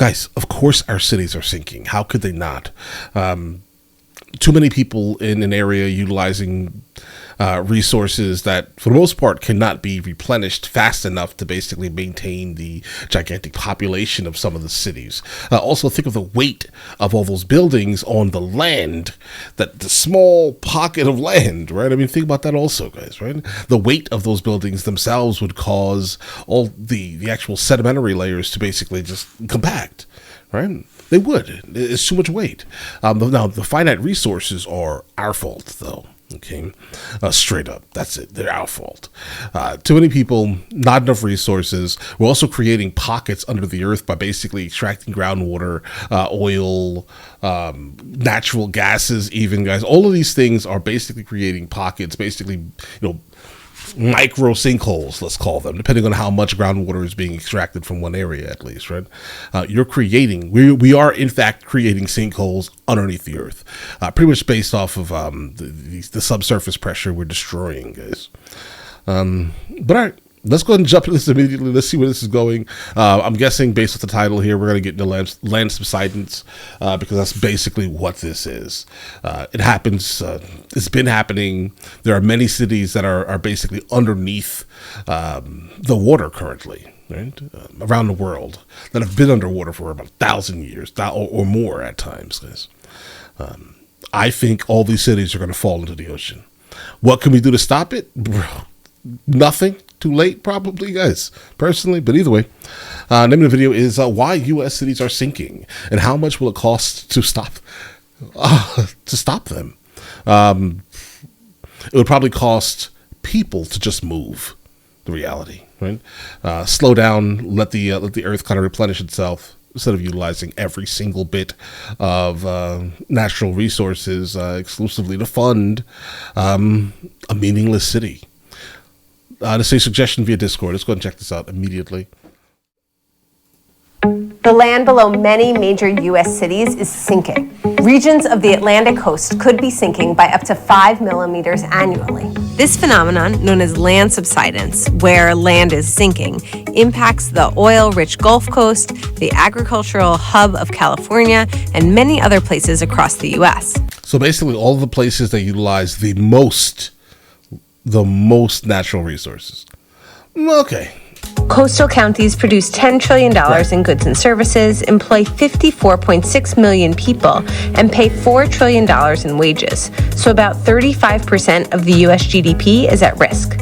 Guys, of course our cities are sinking. How could they not? Too many people in an area utilizing resources that, for the most part, cannot be replenished fast enough to basically maintain the gigantic population of some of the cities. Also, think of the weight of all those buildings on the land, that the small pocket of land, right? I mean, think about that also, guys, right? The weight of those buildings themselves would cause all the actual sedimentary layers to basically just compact, right? They would. It's too much weight. Now, the finite resources are our fault, though. Okay, straight up, that's it. They're our fault. Too many people, not enough resources. We're also creating pockets under the earth by basically extracting groundwater, oil, natural gases. Even, guys, all of these things are basically creating pockets. Basically, micro sinkholes, let's call them, depending on how much groundwater is being extracted from one area, at least, right? We are in fact creating sinkholes underneath the earth, pretty much based off of the subsurface pressure we're destroying, guys. But all right, let's go ahead and jump into this immediately. Let's see where this is going. I'm guessing, based on the title here, we're going to get into land subsidence, because that's basically what this is. It happens. It's been happening. There are many cities that are basically underneath the water currently, right? Around the world, that have been underwater for about 1,000 years or more at times, guys. I think all these cities are going to fall into the ocean. What can we do to stop it? Nothing. Too late, probably, guys, personally. But either way, name of the video is why U.S. cities are sinking and how much will it cost to stop them. It would probably cost people to just move. The reality, right? Slow down, let the earth kind of replenish itself instead of utilizing every single bit of natural resources exclusively to fund a meaningless city. This is a suggestion via Discord. Let's go and check this out immediately. The land below many major U.S. cities is sinking. Regions of the Atlantic coast could be sinking by up to 5 millimeters annually. This phenomenon, known as land subsidence, where land is sinking, impacts the oil-rich Gulf Coast, the agricultural hub of California, and many other places across the U.S. So basically all the places that utilize the most natural resources. Okay. Coastal counties produce $10 trillion in goods and services, employ 54.6 million people, and pay $4 trillion in wages. So about 35% of the U.S. GDP is at risk.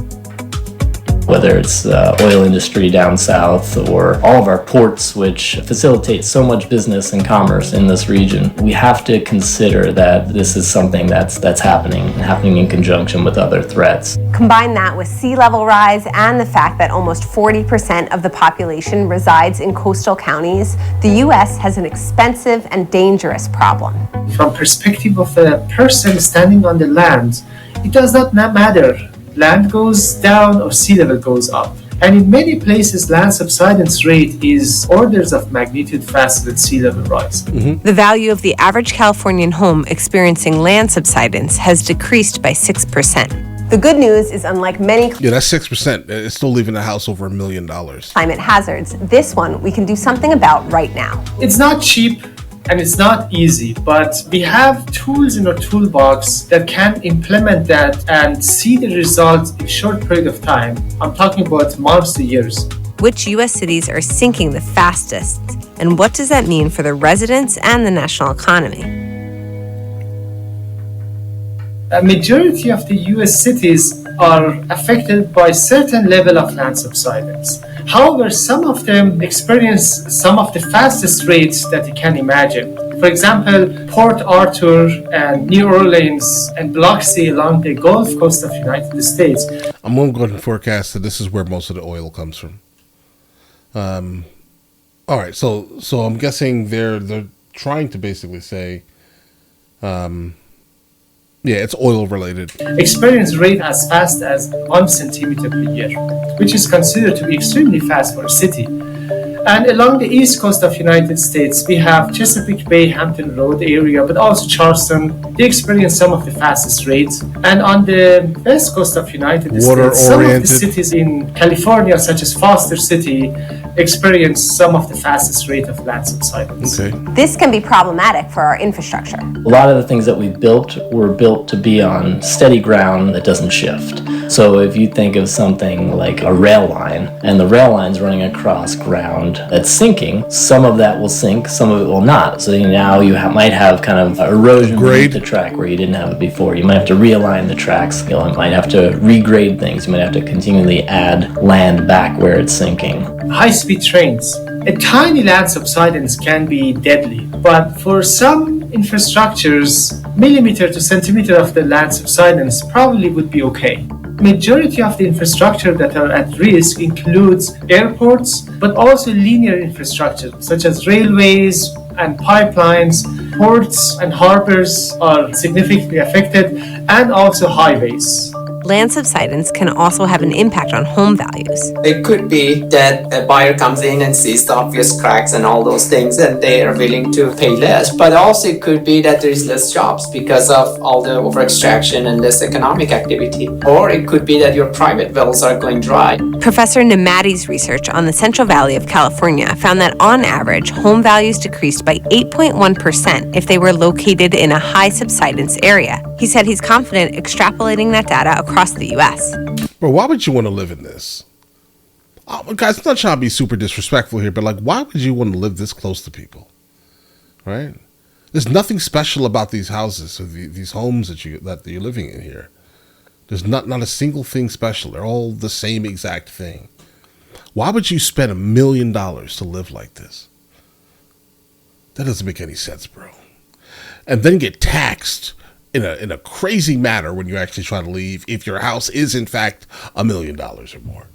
Whether it's the oil industry down south or all of our ports, which facilitate so much business and commerce in this region, we have to consider that this is something that's happening in conjunction with other threats. Combine that with sea level rise and the fact that almost 40% of the population resides in coastal counties, the U.S. has an expensive and dangerous problem. From perspective of a person standing on the land, it does not matter. Land goes down or sea level goes up. And in many places, land subsidence rate is orders of magnitude faster than sea level rise. Mm-hmm. The value of the average Californian home experiencing land subsidence has decreased by 6%. The good news is, unlike many that's 6%. It's still leaving the house over $1 million. Climate hazards, this one we can do something about right now. It's not cheap and it's not easy, but we have tools in our toolbox that can implement that and see the results in a short period of time. I'm talking about months to years. Which U.S. cities are sinking the fastest, and what does that mean for the residents and the national economy? A majority of the U.S. cities are affected by certain level of land subsidence. However, some of them experience some of the fastest rates that you can imagine. For example, Port Arthur and New Orleans and Biloxi along the Gulf Coast of the United States. I'm going to go ahead and forecast that this is where most of the oil comes from. All right, so I'm guessing they're trying to basically say, it's oil related. Experience rate as fast as 1 centimeter per year, which is considered to be extremely fast for a city. And along the east coast of the United States, we have Chesapeake Bay, Hampton Road area, but also Charleston. They experience some of the fastest rates. And on the west coast of the United States, some of the cities in California, such as Foster City, experience some of the fastest rate of land subsidence. Okay. This can be problematic for our infrastructure. A lot of the things that we built were built to be on steady ground that doesn't shift. So if you think of something like a rail line, and the rail line's running across ground that's sinking, some of that will sink, some of it will not. So now you might have kind of erosion beneath the track where you didn't have it before. You might have to realign the tracks. You might have to regrade things. You might have to continually add land back where it's sinking. High-speed trains. A tiny land subsidence can be deadly, but for some infrastructures, millimeter to centimeter of the land subsidence probably would be okay. Majority of the infrastructure that are at risk includes airports, but also linear infrastructure such as railways and pipelines. Ports and harbors are significantly affected, and also highways. Land subsidence can also have an impact on home values. It could be that a buyer comes in and sees the obvious cracks and all those things, and they are willing to pay less. But also it could be that there is less jobs because of all the over extraction and less economic activity. Or it could be that your private wells are going dry. Professor Nemati's research on the Central Valley of California found that on average, home values decreased by 8.1% if they were located in a high subsidence area. He said he's confident extrapolating that data across the U.S. Bro, why would you want to live in this? Guys, I'm not trying to be super disrespectful here, but like, why would you want to live this close to people? Right? There's nothing special about these houses or these homes that you're living in here. There's not a single thing special. They're all the same exact thing. Why would you spend $1 million to live like this? That doesn't make any sense, bro. And then get taxed in a crazy manner when you actually try to leave if your house is in fact $1 million or more.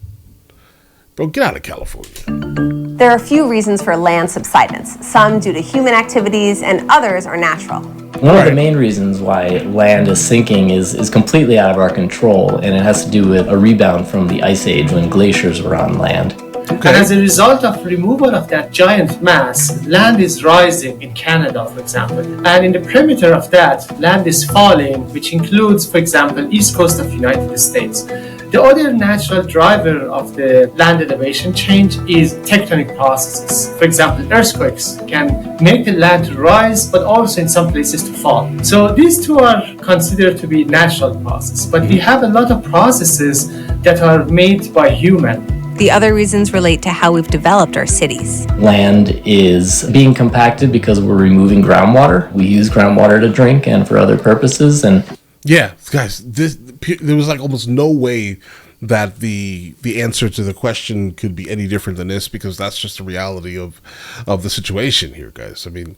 Bro, get out of California. There are a few reasons for land subsidence, some due to human activities and others are natural. One of the main reasons why land is sinking is completely out of our control, and it has to do with a rebound from the Ice Age when glaciers were on land. Okay. And as a result of removal of that giant mass, land is rising in Canada, for example. And in the perimeter of that, land is falling, which includes, for example, east coast of the United States. The other natural driver of the land elevation change is tectonic processes. For example, earthquakes can make the land rise, but also in some places to fall. So these two are considered to be natural processes, but we have a lot of processes that are made by human. The other reasons relate to how we've developed our cities. Land is being compacted because we're removing groundwater. We use groundwater to drink and for other purposes. And yeah, guys, there was like almost no way that the answer to the question could be any different than this, because that's just the reality of the situation here, guys. I mean,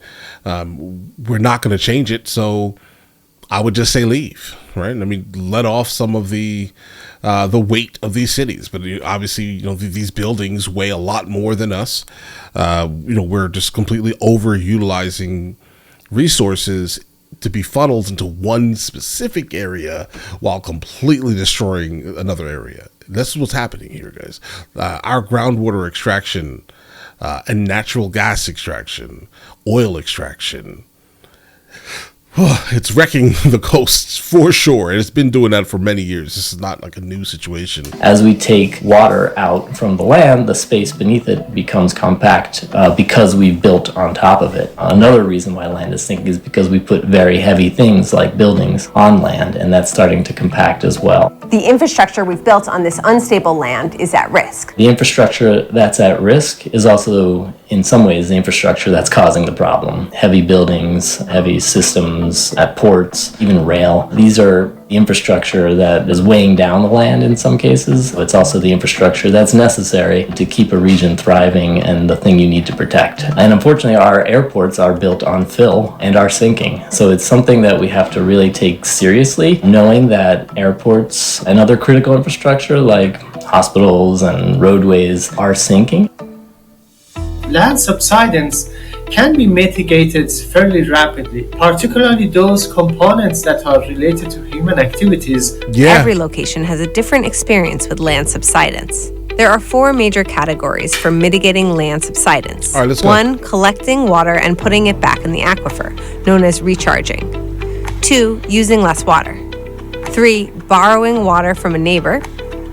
we're not going to change it, so I would just say leave, right? I mean, let off some of the weight of these cities, but obviously, these buildings weigh a lot more than us. We're just completely overutilizing resources to be funneled into one specific area while completely destroying another area. This is what's happening here, guys. Our groundwater extraction and natural gas extraction, oil extraction, it's wrecking the coasts for sure. And it's been doing that for many years. This is not like a new situation. As we take water out from the land, the space beneath it becomes compact because we've built on top of it. Another reason why land is sinking is because we put very heavy things like buildings on land, and that's starting to compact as well. The infrastructure we've built on this unstable land is at risk. The infrastructure that's at risk is also, in some ways, the infrastructure that's causing the problem. Heavy buildings, heavy systems at ports, even rail. These are the infrastructure that is weighing down the land in some cases. It's also the infrastructure that's necessary to keep a region thriving and the thing you need to protect. And unfortunately, our airports are built on fill and are sinking. So it's something that we have to really take seriously, knowing that airports and other critical infrastructure like hospitals and roadways are sinking. Land subsidence can be mitigated fairly rapidly, particularly those components that are related to human activities. Yeah. Every location has a different experience with land subsidence. There are 4 major categories for mitigating land subsidence. All right, let's go. 1, collecting water and putting it back in the aquifer, known as recharging. 2, using less water. 3, borrowing water from a neighbor.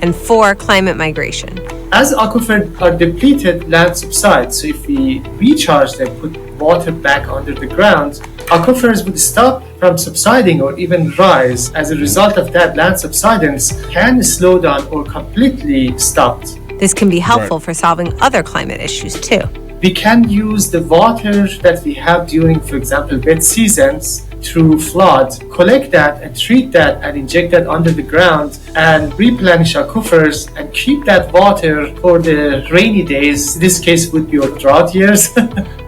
And 4, climate migration. As aquifers are depleted, land subsides. So if we recharge them, put water back under the ground, aquifers would stop from subsiding or even rise. As a result of that, land subsidence can slow down or completely stop. This can be helpful for solving other climate issues too. We can use the water that we have during, for example, wet seasons through flood, collect that and treat that and inject that under the ground and replenish aquifers and keep that water for the rainy days. This case would be our drought years.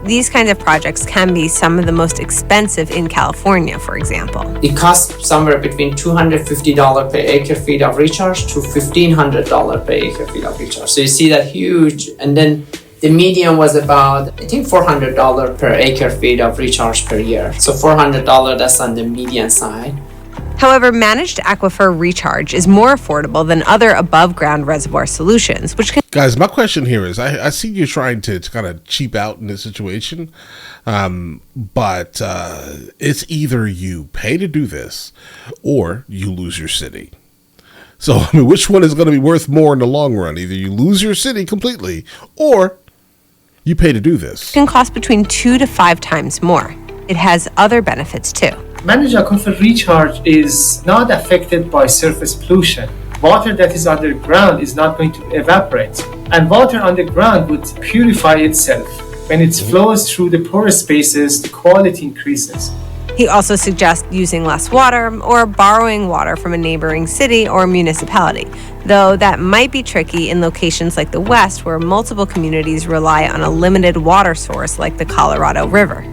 These kinds of projects can be some of the most expensive in California, for example. It costs somewhere between $250 per acre feet of recharge to $1,500 per acre feet of recharge. So you see that huge, and then the median was about, I think, $400 per acre feet of recharge per year. So $400, that's on the median side. However, managed aquifer recharge is more affordable than other above-ground reservoir solutions, which can... Guys, my question here is, I see you trying to kind of cheap out in this situation, but it's either you pay to do this or you lose your city. So, I mean, which one is going to be worth more in the long run? Either you lose your city completely or you pay to do this. can cost between 2 to 5 times more. It has other benefits too. Managed aquifer recharge is not affected by surface pollution. Water that is underground is not going to evaporate, and water underground would purify itself. When it flows through the porous spaces, the quality increases. He also suggests using less water or borrowing water from a neighboring city or municipality, though that might be tricky in locations like the West where multiple communities rely on a limited water source like the Colorado River.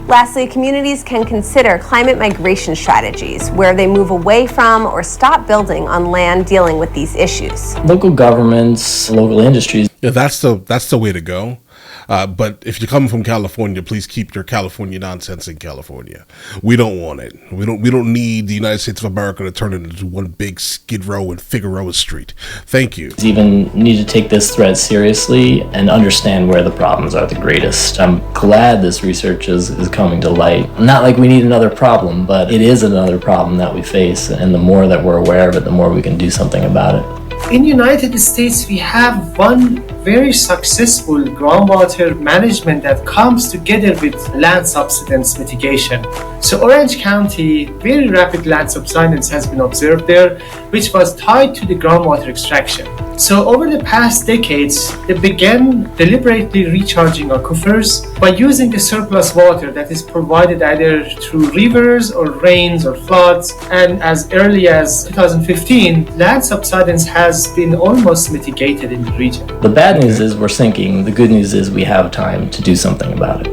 Lastly, communities can consider climate migration strategies where they move away from or stop building on land dealing with these issues. Local governments, local industries. Yeah, that's the way to go. But if you're coming from California, please keep your California nonsense in California. We don't want it. We don't need the United States of America to turn it into one big Skid Row and Figueroa Street. Thank you. Even need to take this threat seriously and understand where the problems are the greatest. I'm glad this research is coming to light. Not like we need another problem, but it is another problem that we face. And the more that we're aware of it, the more we can do something about it. In United States, we have one very successful groundwater management that comes together with land subsidence mitigation. So Orange County, very rapid land subsidence has been observed there, which was tied to the groundwater extraction. So over the past decades, they began deliberately recharging aquifers by using the surplus water that is provided either through rivers or rains or floods. And as early as 2015, land subsidence has been almost mitigated in the region. The bad news is we're sinking. The good news is we have time to do something about it.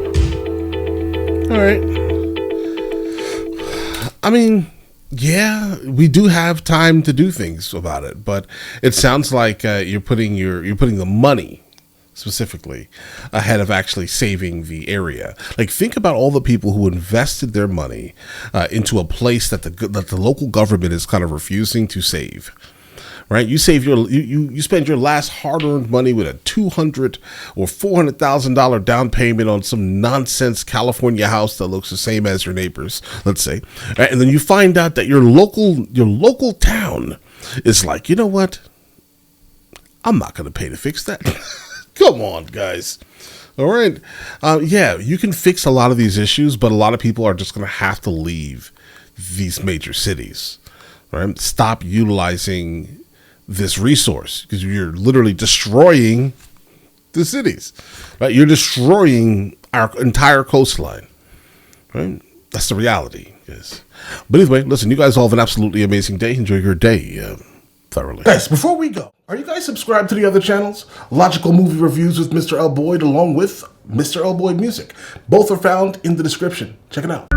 All right. I mean, yeah, we do have time to do things about it, but it sounds like you're putting the money specifically ahead of actually saving the area. Like, think about all the people who invested their money into a place that the local government is kind of refusing to save. Right, you save you spend your last hard-earned money with a $200,000 or $400,000 down payment on some nonsense California house that looks the same as your neighbor's, let's say, right? And then you find out that your local town is like, you know what? I'm not going to pay to fix that. Come on, guys. All right, yeah, you can fix a lot of these issues, but a lot of people are just going to have to leave these major cities. Right? Stop utilizing this resource because you're literally destroying the cities, right? You're destroying our entire coastline, right? That's the reality, yes. But anyway, listen, you guys all have an absolutely amazing day. Enjoy your day thoroughly. Guys, before we go, are you guys subscribed to the other channels? Logical Movie Reviews with Mr. L. Boyd along with Mr. L. Boyd Music. Both are found in the description. Check it out.